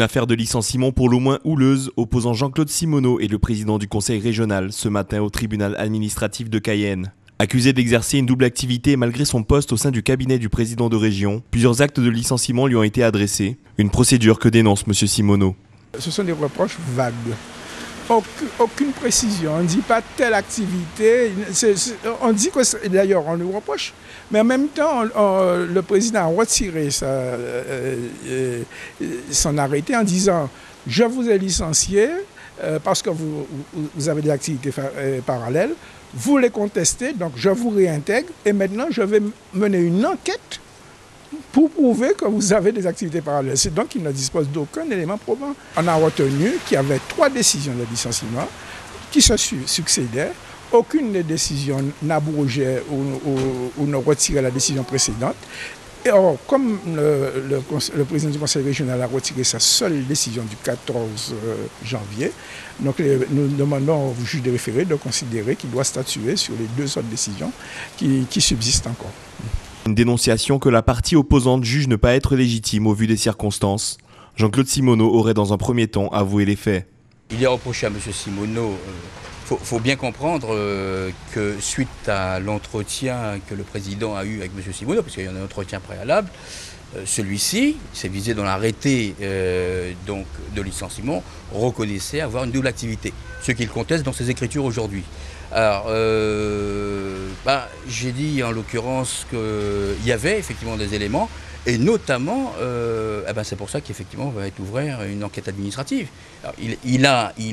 Une affaire de licenciement pour le moins houleuse opposant Jean-Claude Simoneau et le président du conseil régional ce matin au tribunal administratif de Cayenne. Accusé d'exercer une double activité malgré son poste au sein du cabinet du président de région, plusieurs actes de licenciement lui ont été adressés. Une procédure que dénonce M. Simoneau. Ce sont des reproches vagues. Aucune précision. On ne dit pas telle activité. On dit que d'ailleurs on nous reproche, mais en même temps le président a retiré son arrêté en disant je vous ai licencié parce que vous avez des activités parallèles, vous les contestez, donc je vous réintègre et maintenant je vais mener une enquête pour prouver que vous avez des activités parallèles. C'est donc qu'il ne dispose d'aucun élément probant. On a retenu qu'il y avait 3 décisions de licenciement qui se succédaient. Aucune des décisions n'abrogeait ou ne retirait la décision précédente. Et or, comme le président du conseil régional a retiré sa seule décision du 14 janvier, donc nous demandons au juge de référé de considérer qu'il doit statuer sur les 2 autres décisions qui subsistent encore. Une dénonciation que la partie opposante juge ne pas être légitime au vu des circonstances. Jean-Claude Simoneau aurait dans un premier temps avoué les faits. Il est reproché à M. Simoneau, faut bien comprendre que suite à l'entretien que le président a eu avec M. Simoneau, parce qu'il y a un entretien préalable, celui-ci, c'est visé dans l'arrêté de licenciement, reconnaissait avoir une double activité, ce qu'il conteste dans ses écritures aujourd'hui. Alors, j'ai dit en l'occurrence qu'il y avait effectivement des éléments, et notamment, c'est pour ça qu'effectivement va être ouverte une enquête administrative. Alors, il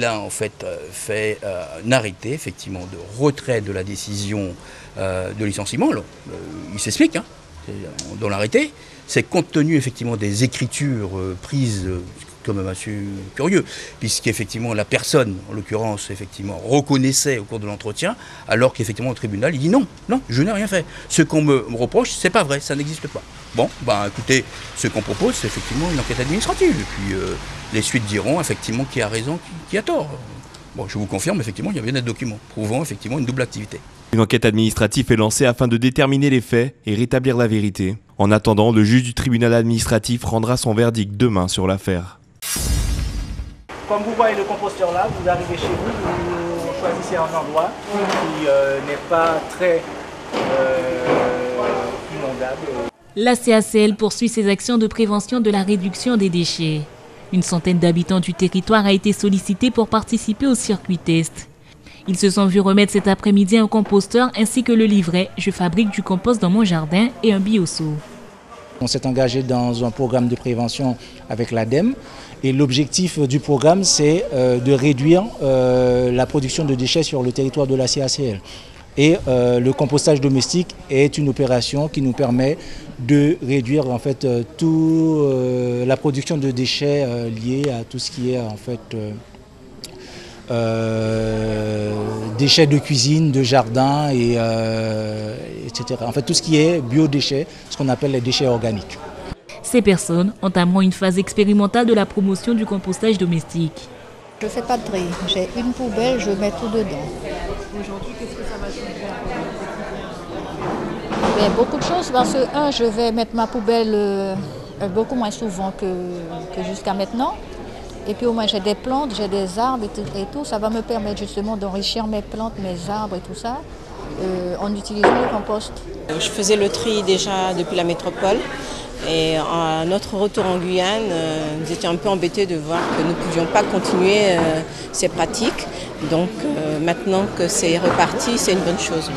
a en fait fait un arrêté effectivement de retrait de la décision de licenciement. Alors, il s'explique dans l'arrêté. C'est compte tenu effectivement des écritures prises, comme assez curieux, puisqu'effectivement la personne, en l'occurrence, effectivement, reconnaissait au cours de l'entretien, alors qu'effectivement au tribunal, il dit non, je n'ai rien fait. Ce qu'on me reproche, c'est pas vrai, ça n'existe pas. Bon, écoutez, ce qu'on propose, c'est effectivement une enquête administrative, et puis les suites diront effectivement qui a raison, qui a tort. Bon, je vous confirme, effectivement, il y avait des documents prouvant effectivement une double activité. Une enquête administrative est lancée afin de déterminer les faits et rétablir la vérité. En attendant, le juge du tribunal administratif rendra son verdict demain sur l'affaire. Comme vous voyez le composteur là, vous arrivez chez vous, vous choisissez un endroit qui n'est pas très inondable. La CACL poursuit ses actions de prévention de la réduction des déchets. Une centaine d'habitants du territoire a été sollicitée pour participer au circuit test. Ils se sont vus remettre cet après-midi un composteur ainsi que le livret « Je fabrique du compost dans mon jardin » et un bioseau. On s'est engagé dans un programme de prévention avec l'ADEME et l'objectif du programme c'est de réduire la production de déchets sur le territoire de la CACL. Et le compostage domestique est une opération qui nous permet de réduire en fait la production de déchets liés à tout ce qui est en fait déchets de cuisine, de jardin, etc. En fait, tout ce qui est biodéchets, ce qu'on appelle les déchets organiques. Ces personnes entameront une phase expérimentale de la promotion du compostage domestique. Je ne fais pas de tri. J'ai une poubelle, je mets tout dedans. Aujourd'hui, qu'est-ce que ça va changer? Beaucoup de choses parce que, je vais mettre ma poubelle beaucoup moins souvent que jusqu'à maintenant. Et puis au moins j'ai des plantes, j'ai des arbres et tout. Ça va me permettre justement d'enrichir mes plantes, mes arbres et tout ça en utilisant le compost. Je faisais le tri déjà depuis la métropole. Et à notre retour en Guyane, nous étions un peu embêtés de voir que nous ne pouvions pas continuer ces pratiques. Donc maintenant que c'est reparti, c'est une bonne chose.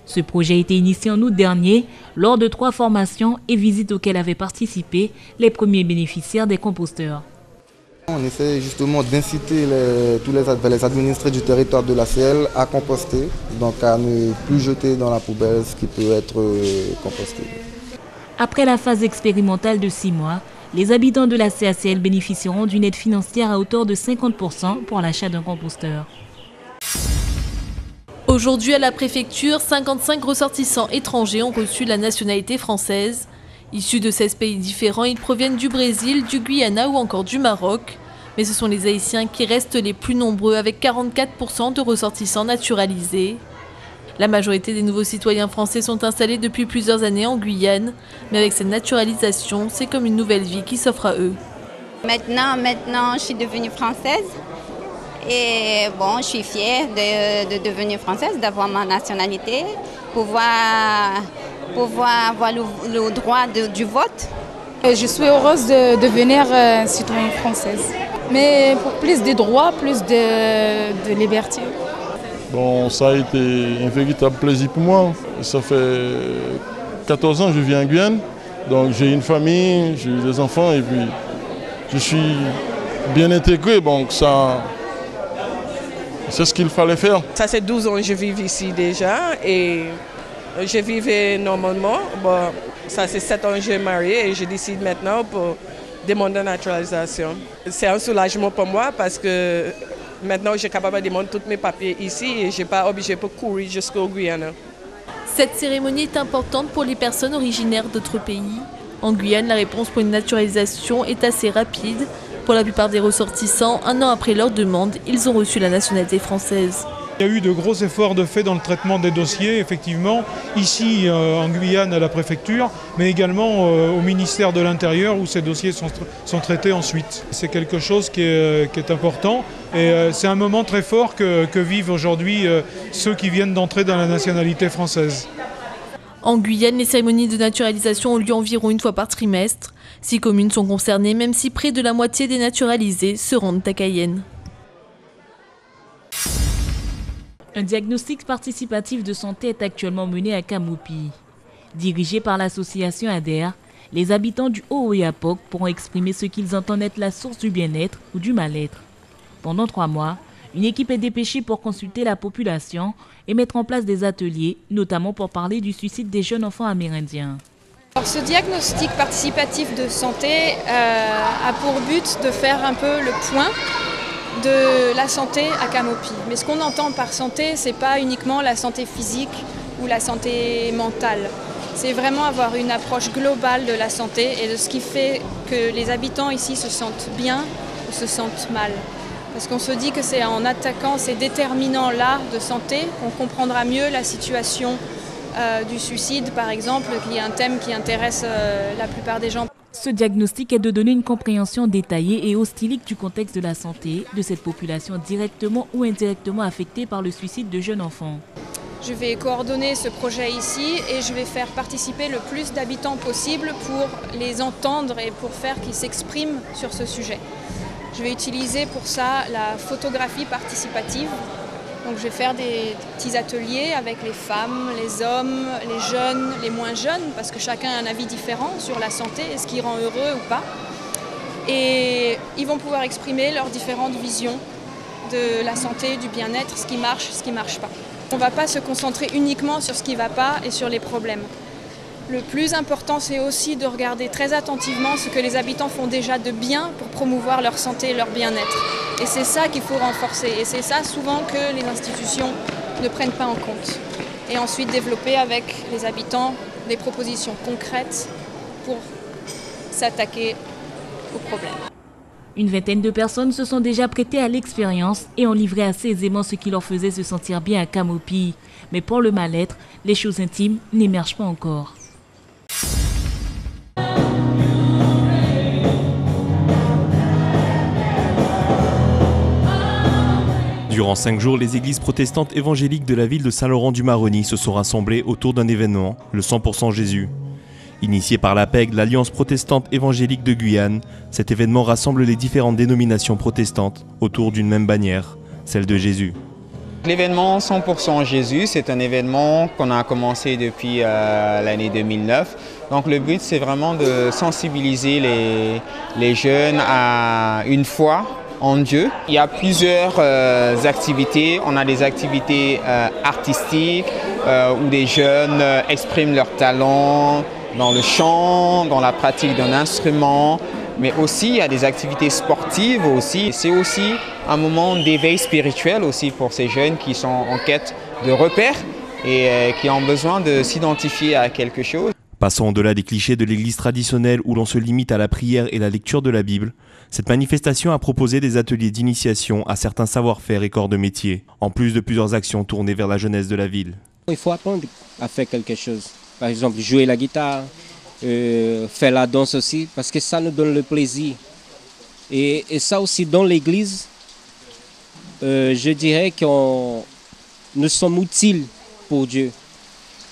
Ce projet a été initié en août dernier lors de 3 formations et visites auxquelles avaient participé les premiers bénéficiaires des composteurs. On essaie justement d'inciter tous les administrés du territoire de la CL à composter, donc à ne plus jeter dans la poubelle ce qui peut être composté. Après la phase expérimentale de 6 mois, les habitants de la CACL bénéficieront d'une aide financière à hauteur de 50% pour l'achat d'un composteur. Aujourd'hui à la préfecture, 55 ressortissants étrangers ont reçu la nationalité française. Issus de 16 pays différents, ils proviennent du Brésil, du Guyana ou encore du Maroc. Mais ce sont les Haïtiens qui restent les plus nombreux avec 44% de ressortissants naturalisés. La majorité des nouveaux citoyens français sont installés depuis plusieurs années en Guyane, mais avec cette naturalisation, c'est comme une nouvelle vie qui s'offre à eux. Maintenant, je suis devenue française. Et bon, je suis fière de devenir française, d'avoir ma nationalité, pouvoir avoir le droit du vote. Je suis heureuse de devenir citoyenne française, mais pour plus de droits, plus de liberté. Bon, ça a été un véritable plaisir pour moi. Ça fait 14 ans que je vis en Guyane, donc j'ai une famille, j'ai des enfants et puis je suis bien intégré, donc ça... C'est ce qu'il fallait faire. Ça fait 12 ans que je vis ici déjà et je vivais normalement. Bon, ça fait 7 ans que je suis mariée et je décide maintenant pour demander la naturalisation. C'est un soulagement pour moi parce que maintenant je suis capable de demander tous mes papiers ici et je ne suis pas obligée pour courir jusqu'au Guyane. Cette cérémonie est importante pour les personnes originaires d'autres pays. En Guyane, la réponse pour une naturalisation est assez rapide. Pour la plupart des ressortissants, un an après leur demande, ils ont reçu la nationalité française. Il y a eu de gros efforts de fait dans le traitement des dossiers, effectivement, ici en Guyane à la préfecture, mais également au ministère de l'Intérieur où ces dossiers sont traités ensuite. C'est quelque chose qui est important et c'est un moment très fort que vivent aujourd'hui ceux qui viennent d'entrer dans la nationalité française. En Guyane, les cérémonies de naturalisation ont lieu environ une fois par trimestre. 6 communes sont concernées, même si près de la moitié des naturalisés se rendent à Cayenne. Un diagnostic participatif de santé est actuellement mené à Kamopi. Dirigé par l'association ADER, les habitants du Haut-Oyapock pourront exprimer ce qu'ils entendent être la source du bien-être ou du mal-être. Pendant 3 mois, une équipe est dépêchée pour consulter la population et mettre en place des ateliers, notamment pour parler du suicide des jeunes enfants amérindiens. Alors, ce diagnostic participatif de santé a pour but de faire un peu le point de la santé à Kamopi. Mais ce qu'on entend par santé, ce n'est pas uniquement la santé physique ou la santé mentale. C'est vraiment avoir une approche globale de la santé et de ce qui fait que les habitants ici se sentent bien ou se sentent mal. Parce qu'on se dit que c'est en attaquant ces déterminants-là de santé qu'on comprendra mieux la situation du suicide, par exemple, qui est un thème qui intéresse la plupart des gens. Ce diagnostic est de donner une compréhension détaillée et hostilique du contexte de la santé de cette population directement ou indirectement affectée par le suicide de jeunes enfants. Je vais coordonner ce projet ici et je vais faire participer le plus d'habitants possible pour les entendre et pour faire qu'ils s'expriment sur ce sujet. Je vais utiliser pour ça la photographie participative. Donc je vais faire des petits ateliers avec les femmes, les hommes, les jeunes, les moins jeunes, parce que chacun a un avis différent sur la santé et ce qui rend heureux ou pas. Et ils vont pouvoir exprimer leurs différentes visions de la santé, du bien-être, ce qui marche, ce qui ne marche pas. On ne va pas se concentrer uniquement sur ce qui ne va pas et sur les problèmes. Le plus important, c'est aussi de regarder très attentivement ce que les habitants font déjà de bien pour promouvoir leur santé et leur bien-être. Et c'est ça qu'il faut renforcer. Et c'est ça souvent que les institutions ne prennent pas en compte. Et ensuite développer avec les habitants des propositions concrètes pour s'attaquer aux problèmes. Une vingtaine de personnes se sont déjà prêtées à l'expérience et ont livré assez aisément ce qui leur faisait se sentir bien à Kamopi. Mais pour le mal-être, les choses intimes n'émergent pas encore. Durant 5 jours, les églises protestantes évangéliques de la ville de Saint-Laurent-du-Maroni se sont rassemblées autour d'un événement, le 100% Jésus. Initié par l'APEG, l'Alliance protestante évangélique de Guyane, cet événement rassemble les différentes dénominations protestantes autour d'une même bannière, celle de Jésus. L'événement 100% Jésus, c'est un événement qu'on a commencé depuis l'année 2009. Donc le but, c'est vraiment de sensibiliser les jeunes à une foi en Dieu. Il y a plusieurs activités. On a des activités artistiques où des jeunes expriment leurs talents dans le chant, dans la pratique d'un instrument, mais aussi il y a des activités sportives aussi. C'est aussi un moment d'éveil spirituel aussi pour ces jeunes qui sont en quête de repères et qui ont besoin de s'identifier à quelque chose. Passant au-delà des clichés de l'église traditionnelle où l'on se limite à la prière et la lecture de la Bible, cette manifestation a proposé des ateliers d'initiation à certains savoir-faire et corps de métier, en plus de plusieurs actions tournées vers la jeunesse de la ville. Il faut apprendre à faire quelque chose. Par exemple, jouer la guitare, faire la danse aussi, parce que ça nous donne le plaisir. Et ça aussi, dans l'église, je dirais que nous sommes utiles pour Dieu.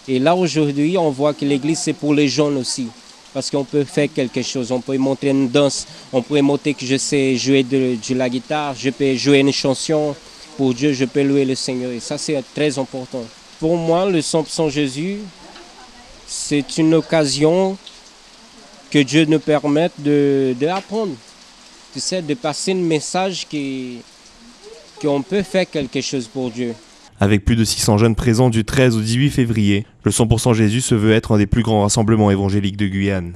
Et là, aujourd'hui, on voit que l'église, c'est pour les jeunes aussi. Parce qu'on peut faire quelque chose, on peut montrer une danse, on peut montrer que je sais jouer de la guitare, je peux jouer une chanson pour Dieu, je peux louer le Seigneur. Et ça, c'est très important. Pour moi, le 100% Jésus, c'est une occasion que Dieu nous permette d'apprendre. Tu sais, de passer un message qu'on peut faire quelque chose pour Dieu. Avec plus de 600 jeunes présents du 13 au 18 février, le 100% Jésus se veut être un des plus grands rassemblements évangéliques de Guyane.